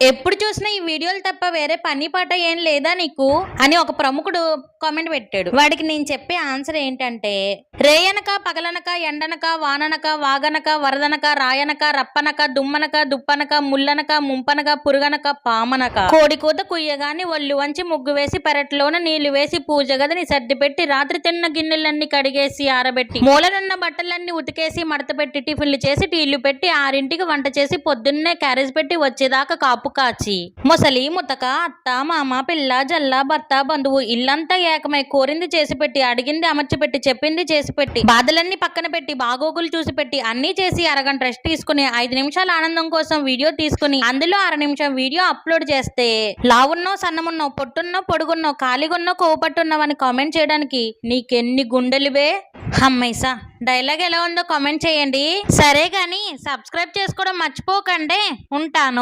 ఎప్పుడు చూసినా ఈ వీడియోలు తప్ప వేరే పని పాట ఏం లేదా నీకు అని ఒక ప్రముఖుడు కామెంట్ పెట్టాడు. వాడికి నేను చెప్పే ఆన్సర్ ఏంటంటే, రేయనక పగలనక ఎండనక వాననక వాగనక వరదనక రాయనక రప్పనక దుమ్మనక దుప్పనక ముల్లనక ముంపనక పురుగనక పామనక కోడి కూత కుయ్యగాని ఒళ్ళు వంచి ముగ్గు వేసి పెరట్లోన నీళ్లు వేసి పూజ గదిని సర్ది పెట్టి రాత్రి తిన్న గిన్నెలన్నీ కడిగేసి ఆరబెట్టి మూలనున్న బట్టలన్నీ ఉతికేసి మడత పెట్టి టిఫిన్లు చేసి టీళ్లు పెట్టి 6ంటికి వంట చేసి పొద్దున్నే క్యారేజ్ పెట్టి వచ్చేదాకా కాపు కాచి ముసలి ముతక అత్త మామ పిల్ల జల్ల భర్త బంధువు ఇల్లంతా ఏకమై కోరింది చేసి పెట్టి అడిగింది అమర్చి పెట్టి చెప్పింది చేసి పెట్టి బాధలన్నీ పక్కన పెట్టి బాగోగులు చూసి పెట్టి అన్ని చేసి అరగంట రెస్ట్ తీసుకుని 5 నిమిషాల ఆనందం కోసం వీడియో తీసుకుని అందులో 1/2 నిమిషం వీడియో అప్లోడ్ చేస్తే లావున్నో సన్నమున్నో పొట్టున్నో పొడుగున్నో ఖాళీగున్నో కోపట్టున్నావని కామెంట్ చేయడానికి నీకెన్ని గుండెలువే. అమ్మైసా డైలాగ్ ఎలా ఉందో కామెంట్ చేయండి. సరే గాని సబ్స్క్రైబ్ చేసుకోవడం మర్చిపోకండి. ఉంటాను.